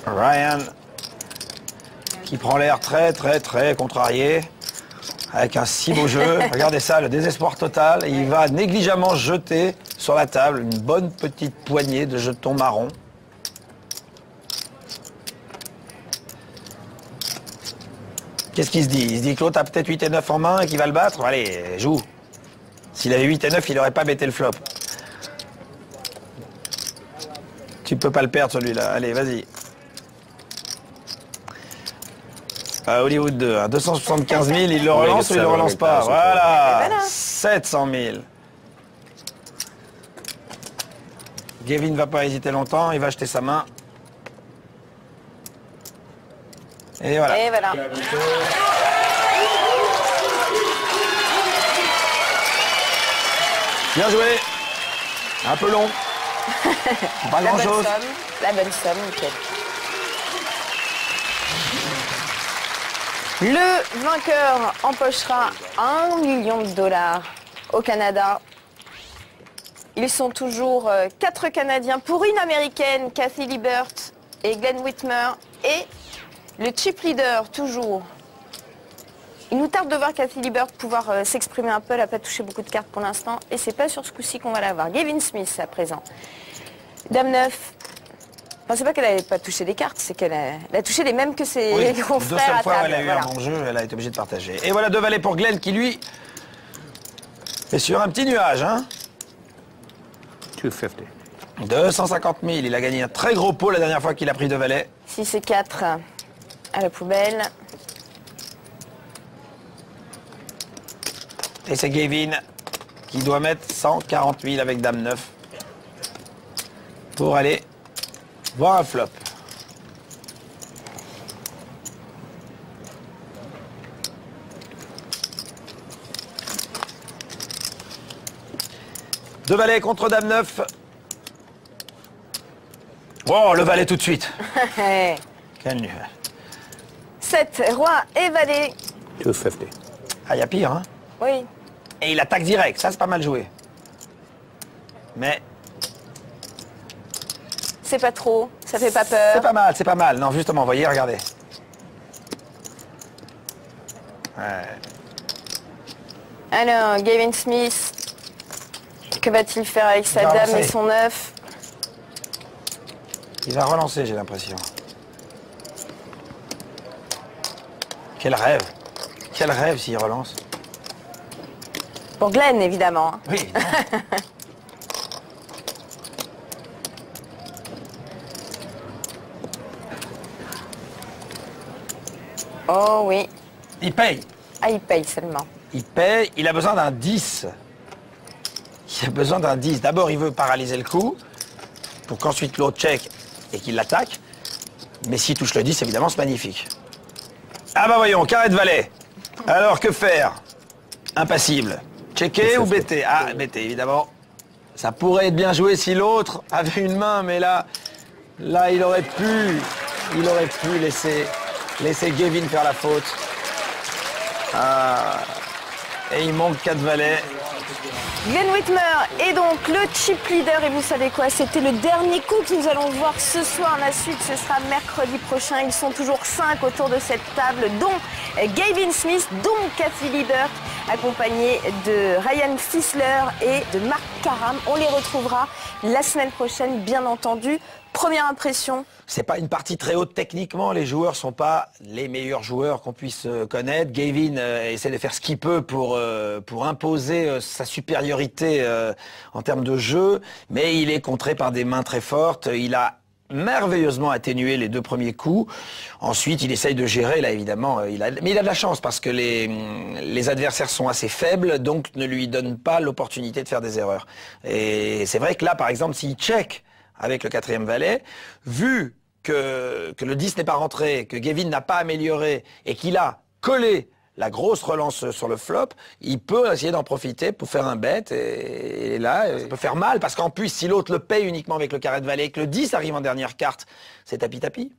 Ryan qui prend l'air très contrarié avec un si beau jeu. Regardez ça, le désespoir total. Et il va négligemment jeter sur la table une bonne petite poignée de jetons marrons. Qu'est-ce qu'il se dit? Il se dit que l'autre a peut-être 8 et 9 en main et qu'il va le battre. Allez, joue. S'il avait 8 et 9, il n'aurait pas bêté le flop. Tu peux pas le perdre celui-là. Allez, vas-y. Hollywood 2, hein. 275 000, il le relance ou il le relance pas? Voilà, 700 000. Gavin ne va pas hésiter longtemps, il va jeter sa main. Et voilà. Et voilà. Bien joué. Un peu long. Pas grand-chose. La bonne somme, nickel. Le vainqueur empochera 1 million de dollars au Canada. Ils sont toujours 4 Canadiens pour une Américaine, Kathy Liebert et Glenn Whitmer. Et le chip leader, toujours. Il nous tarde de voir Kathy Liebert pouvoir s'exprimer un peu. Elle n'a pas touché beaucoup de cartes pour l'instant. Et c'est pas sur ce coup-ci qu'on va la voir. Gavin Smith, à présent. Dame 9. Enfin, c'est pas qu'elle n'avait pas touché des cartes, c'est qu'elle a touché les mêmes que ses confrères à table. 2 fois, elle a eu un bon jeu, elle a été obligée de partager. Et voilà 2 valets pour Glenn qui, lui, est sur un petit nuage. Hein. 250 000. Il a gagné un très gros pot la dernière fois qu'il a pris 2 valets. 6 et 4 à la poubelle. Et c'est Gavin qui doit mettre 140 000 avec Dame 9 pour aller voir un flop. Deux valets contre Dame 9. Oh, le valet tout de suite. Quel nul. 7, roi et valet. 250. Ah, il y a pire, hein? Oui. Et il attaque direct, ça c'est pas mal joué. Mais... c'est pas trop, ça fait pas peur. c'est pas mal, c'est pas mal. Non, justement, voyez, regardez. Ouais. Alors, Gavin Smith, que va-t-il faire avec sa dame et son 9? Il va relancer, j'ai l'impression. Quel rêve. Quel rêve s'il relance. Pour Glenn, évidemment. Oui, évidemment. Oh oui. Il paye. Ah, il paye seulement. Il paye, il a besoin d'un 10. Il a besoin d'un 10. D'abord, il veut paralyser le coup, pour qu'ensuite l'autre check et qu'il l'attaque. Mais s'il touche le 10, évidemment, c'est magnifique. Ah bah voyons, carré de valet. Alors, que faire? Impassible. Checker ou bêter? Ah, bêter, évidemment. Ça pourrait être bien joué si l'autre avait une main, mais là, il aurait pu laisser Gavin faire la faute. Ah. Et il manque 4 valets. Glenn Whitmer est donc le chip leader et vous savez quoi, c'était le dernier coup que nous allons voir ce soir. La suite, ce sera mercredi prochain. Ils sont toujours 5 autour de cette table, dont Gavin Smith, dont Kathy Liebert, accompagné de Ryan Fissler et de Mark Karam. On les retrouvera la semaine prochaine, bien entendu. Première impression? C'est pas une partie très haute techniquement, les joueurs sont pas les meilleurs joueurs qu'on puisse connaître. Gavin essaie de faire ce qu'il peut pour imposer sa supériorité en termes de jeu, mais il est contré par des mains très fortes. Il a merveilleusement atténué les 2 premiers coups. Ensuite, il essaye de gérer, là évidemment, mais il a de la chance parce que les adversaires sont assez faibles, donc ne lui donnent pas l'opportunité de faire des erreurs. Et c'est vrai que là, par exemple, s'il check avec le 4e valet, vu que le 10 n'est pas rentré, que Gavin n'a pas amélioré et qu'il a collé la grosse relance sur le flop, il peut essayer d'en profiter pour faire un bet et là, ça peut faire mal parce qu'en plus, si l'autre le paye uniquement avec le carré de valet et que le 10 arrive en dernière carte, c'est tapi-tapi.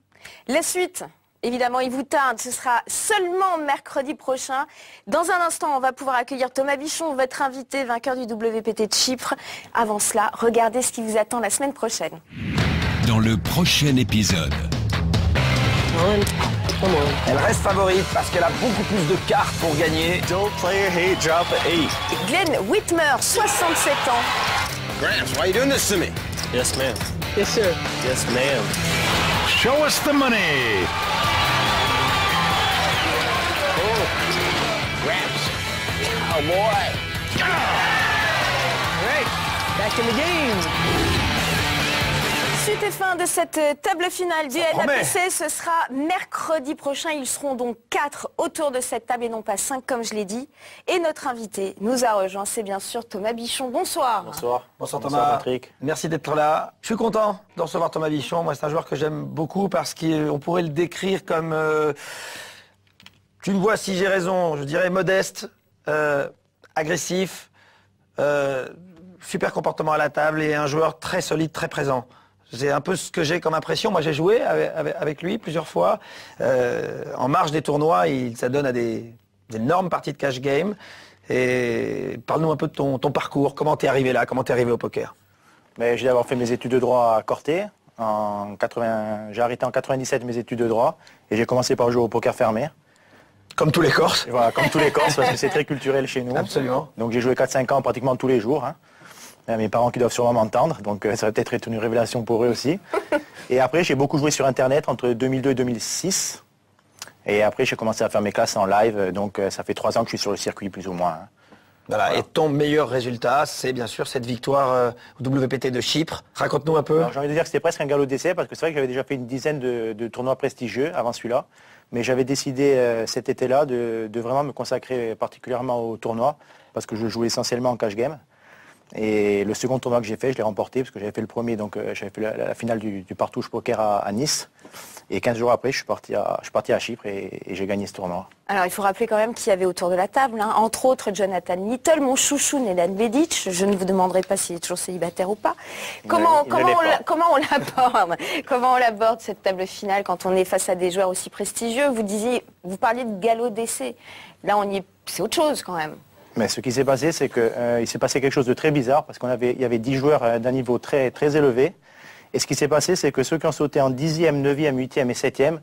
La suite, évidemment, il vous tarde, ce sera seulement mercredi prochain. Dans un instant, on va pouvoir accueillir Thomas Bichon, votre invité, vainqueur du WPT de Chypre. Avant cela, regardez ce qui vous attend la semaine prochaine. dans le prochain épisode. Elle reste favorite parce qu'elle a beaucoup plus de cartes pour gagner. Don't play a hate, drop a 8. Glenn Whitmer, 67 ans. Gramps, why are you doing this to me? Yes, ma'am. Yes, sir. Yes, ma'am. Show us the money. Gramps. Oh boy. All right, back in the game. Suite et fin de cette table finale du NAPC, ce sera mercredi prochain. Ils seront donc 4 autour de cette table et non pas 5 comme je l'ai dit. Et notre invité nous a rejoint, c'est bien sûr Thomas Bichon. Bonsoir. Bonsoir. Bonsoir Thomas. Bonsoir Patrick. Merci d'être là. Je suis content de recevoir Thomas Bichon. Moi, c'est un joueur que j'aime beaucoup parce qu'on pourrait le décrire comme, tu me vois si j'ai raison, je dirais modeste, agressif, super comportement à la table et un joueur très solide, très présent. C'est un peu ce que j'ai comme impression. Moi, j'ai joué avec lui plusieurs fois. En marge des tournois, il s'adonne à des énormes parties de cash game. Et parle-nous un peu de ton parcours. Comment t'es arrivé là? Comment t'es arrivé au poker? J'ai d'abord fait mes études de droit à Corté. J'ai arrêté en 97 mes études de droit et j'ai commencé par jouer au poker fermé. Comme tous les Corses. Et voilà, comme tous les Corses, parce que c'est très culturel chez nous. Absolument. Donc j'ai joué 4-5 ans pratiquement tous les jours. Hein. Mes parents qui doivent sûrement m'entendre, donc ça va peut-être être une révélation pour eux aussi. Et après, j'ai beaucoup joué sur Internet entre 2002 et 2006. Et après, j'ai commencé à faire mes classes en live, donc ça fait 3 ans que je suis sur le circuit plus ou moins. Hein. Voilà. Et ton meilleur résultat, c'est bien sûr cette victoire au WPT de Chypre. Raconte-nous un peu. J'ai envie de dire que c'était presque un galop d'essai, parce que c'est vrai que j'avais déjà fait une dizaine de tournois prestigieux avant celui-là. Mais j'avais décidé cet été-là de vraiment me consacrer particulièrement au tournoi, parce que je jouais essentiellement en cash game. Et le second tournoi que j'ai fait, je l'ai remporté parce que j'avais fait le premier, donc j'avais fait la finale du Partouche Poker à Nice. Et 15 jours après, je suis parti à Chypre et j'ai gagné ce tournoi. Alors il faut rappeler quand même qu'il y avait autour de la table, hein, entre autres Jonathan Little, mon chouchou Nedan Bedic. Je ne vous demanderai pas s'il est toujours célibataire ou pas. Comment on l'aborde cette table finale quand on est face à des joueurs aussi prestigieux? Vous parliez de galop d'essai. Là, c'est autre chose quand même. Mais ce qui s'est passé, c'est qu'il s'est passé quelque chose de très bizarre parce il y avait 10 joueurs d'un niveau très, très élevé. Et ce qui s'est passé, c'est que ceux qui ont sauté en 10e, 9e, 8e et 7e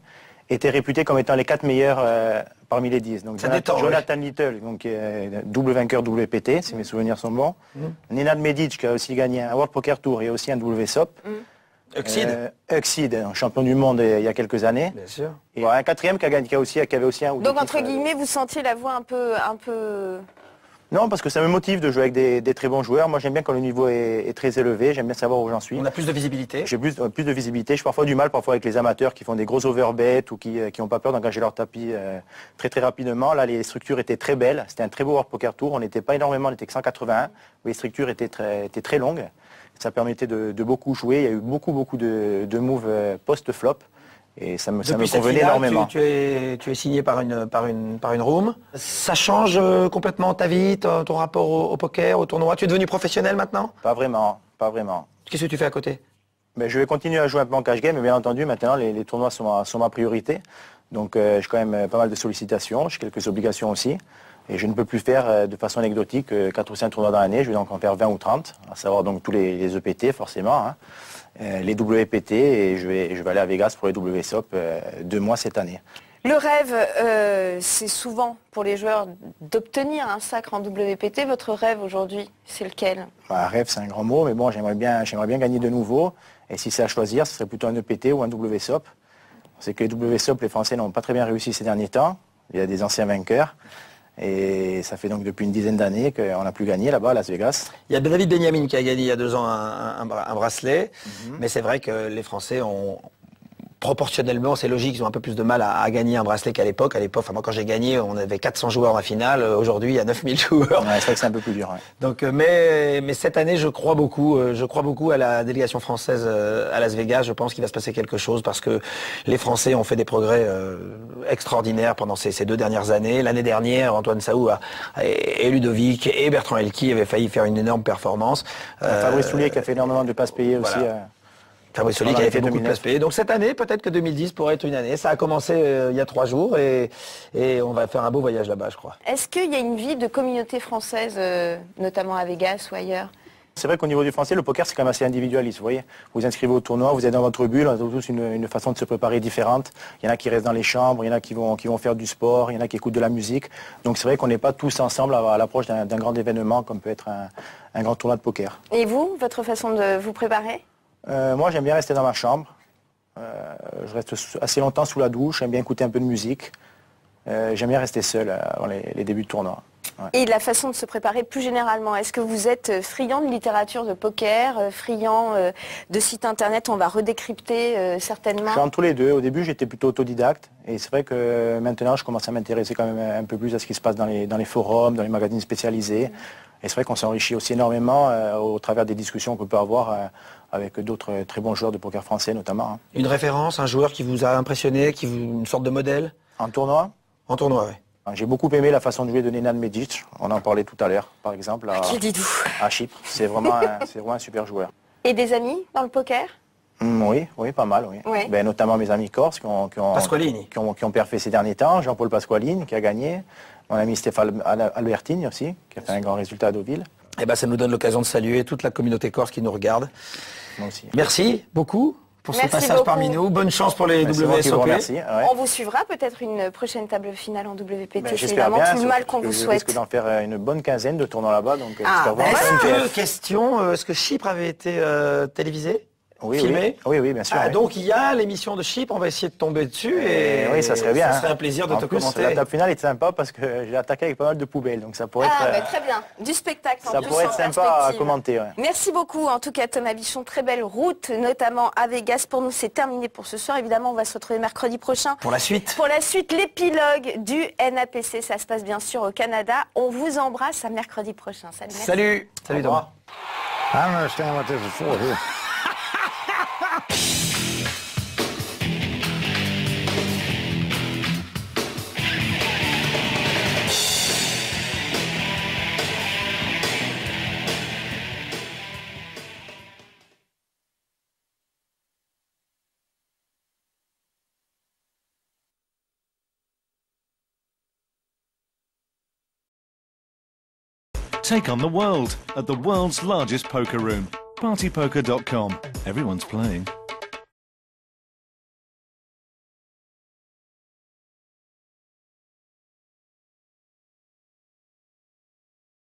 étaient réputés comme étant les 4 meilleurs parmi les 10. Donc Jonathan Little, donc, qui est double vainqueur WPT, si mes souvenirs sont bons. Nenad Medic, qui a aussi gagné un World Poker Tour et aussi un WSOP. Uxid, champion du monde il y a quelques années. Bien sûr. Et un 4e qui avait aussi un... Donc entre guillemets, vous sentiez la voix un peu... Non, parce que ça me motive de jouer avec des très bons joueurs. Moi, j'aime bien quand le niveau est très élevé. J'aime bien savoir où j'en suis. On a plus de visibilité. J'ai plus de visibilité. J'ai parfois du mal avec les amateurs qui font des gros overbets ou qui n'ont pas peur d'engager leur tapis très très rapidement. Là, les structures étaient très belles. C'était un très beau World Poker Tour. On n'était pas énormément, on était que 181. Mais les structures étaient très longues. Ça permettait de beaucoup jouer. Il y a eu beaucoup de moves post-flop. Et ça me convenait énormément. Tu es signé par une room. Ça change complètement ta vie, ton rapport au poker, au tournoi. Tu es devenu professionnel maintenant? Pas vraiment. Qu'est-ce que tu fais à côté? Je vais continuer à jouer un peu en cash game, mais bien entendu, maintenant, les tournois sont ma priorité. Donc j'ai quand même pas mal de sollicitations, j'ai quelques obligations aussi. Et je ne peux plus faire de façon anecdotique 4 ou 5 tournois dans l'année. Je vais donc en faire 20 ou 30, à savoir donc tous les EPT forcément. Hein. Les WPT et je vais aller à Vegas pour les WSOP 2 mois cette année. Le rêve, c'est souvent pour les joueurs d'obtenir un sacre en WPT. Votre rêve aujourd'hui, c'est lequel? Rêve, c'est un grand mot, mais bon, j'aimerais bien gagner de nouveau. Et si c'est à choisir, ce serait plutôt un EPT ou un WSOP. C'est que les WSOP, les Français n'ont pas très bien réussi ces derniers temps. Il y a des anciens vainqueurs. Et ça fait donc depuis une dizaine d'années qu'on n'a plus gagné là-bas à Las Vegas. Il y a David Benjamin qui a gagné il y a 2 ans un bracelet, mais c'est vrai que les Français ont, proportionnellement, c'est logique, ils ont un peu plus de mal à gagner un bracelet qu'à l'époque. À l'époque, moi quand j'ai gagné, on avait 400 joueurs en finale. Aujourd'hui, il y a 9000 joueurs. Ouais, c'est vrai que c'est un peu plus dur. Ouais. Donc, mais cette année, je crois beaucoup à la délégation française à Las Vegas. Je pense qu'il va se passer quelque chose parce que les Français ont fait des progrès extraordinaires pendant ces 2 dernières années. L'année dernière, Antoine Saou et Ludovic et Bertrand Elki avaient failli faire une énorme performance. Fabrice Soulier qui a fait énormément de passes payées aussi. Fabrice Soulier qui avait fait beaucoup de places payées. Donc cette année, peut-être que 2010 pourrait être une année. Ça a commencé il y a 3 jours et on va faire un beau voyage là-bas, je crois. Est-ce qu'il y a une vie de communauté française, notamment à Vegas ou ailleurs? C'est vrai qu'au niveau du français, le poker, c'est quand même assez individualiste, vous voyez. Vous vous inscrivez au tournoi, vous êtes dans votre bulle, on a tous une façon de se préparer différente. Il y en a qui restent dans les chambres, il y en a qui vont faire du sport, il y en a qui écoutent de la musique. Donc c'est vrai qu'on n'est pas tous ensemble à l'approche d'un grand événement comme peut être un grand tournoi de poker. Et vous, votre façon de vous préparer? Moi, j'aime bien rester dans ma chambre. Je reste assez longtemps sous la douche, j'aime bien écouter un peu de musique. J'aime bien rester seul avant les débuts de tournoi. Ouais. Et la façon de se préparer plus généralement, est-ce que vous êtes friand de littérature de poker, friand de sites internet, on va redécrypter certainement? Je suis entre tous les deux. Au début, j'étais plutôt autodidacte. Et c'est vrai que maintenant, je commence à m'intéresser quand même un peu plus à ce qui se passe dans les forums, dans les magazines spécialisés. Et c'est vrai qu'on s'enrichit aussi énormément au travers des discussions qu'on peut avoir avec d'autres très bons joueurs de poker français notamment. Hein. Une référence, un joueur qui vous a impressionné, une sorte de modèle? En tournoi? En tournoi, oui. J'ai beaucoup aimé la façon de jouer de Nenad Medic. On en parlait tout à l'heure, par exemple, Qui dites-vous? à Chypre. C'est vraiment un super joueur. Et des amis dans le poker? Oui, pas mal, oui. Oui. Ben, notamment mes amis corses qui ont Pasqualini. qui ont perfé ces derniers temps. Jean-Paul Pasqualini qui a gagné. Mon ami Stéphane Albertini aussi, qui a fait un grand résultat à Deauville. Eh ben, ça nous donne l'occasion de saluer toute la communauté corse qui nous regarde. Moi aussi. Merci beaucoup pour ce Merci passage beaucoup. parmi nous. Bonne chance pour les C'est moi qui vous WSOP. remercie. Ouais. On vous suivra peut-être une prochaine table finale en WPT, Ben, c'est j'espère évidemment bien, tout le mal sauf qu'on que vous je souhaite. risque d'en faire une bonne quinzaine de tournois là-bas. Donc Ah, j'espère ben voir voilà. ça. Question, est-ce que Chypre avait été télévisé? Oui, filmé? oui, bien sûr. Ah, oui. donc il y a l'émission de Chypre, on va essayer de tomber dessus et oui, ça serait bien. Ça serait un plaisir de en te plus, commenter. la table finale est sympa parce que j'ai attaqué avec pas mal de poubelles, donc ça pourrait Ah, être, bah, très bien. Du spectacle en ça plus pourrait en être sympa à perspective. commenter. Ouais. Merci beaucoup, en tout cas Thomas Bichon, très belle route, notamment à Vegas. Pour nous, c'est terminé pour ce soir. Évidemment, on va se retrouver mercredi prochain. Pour la suite. Pour la suite, l'épilogue du NAPC, ça se passe bien sûr au Canada. On vous embrasse à mercredi prochain. Salut. merci. Salut. Salut Au revoir. Thomas. I don't understand what this is for here. Take on the world at the world's largest poker room, partypoker.com. Everyone's playing.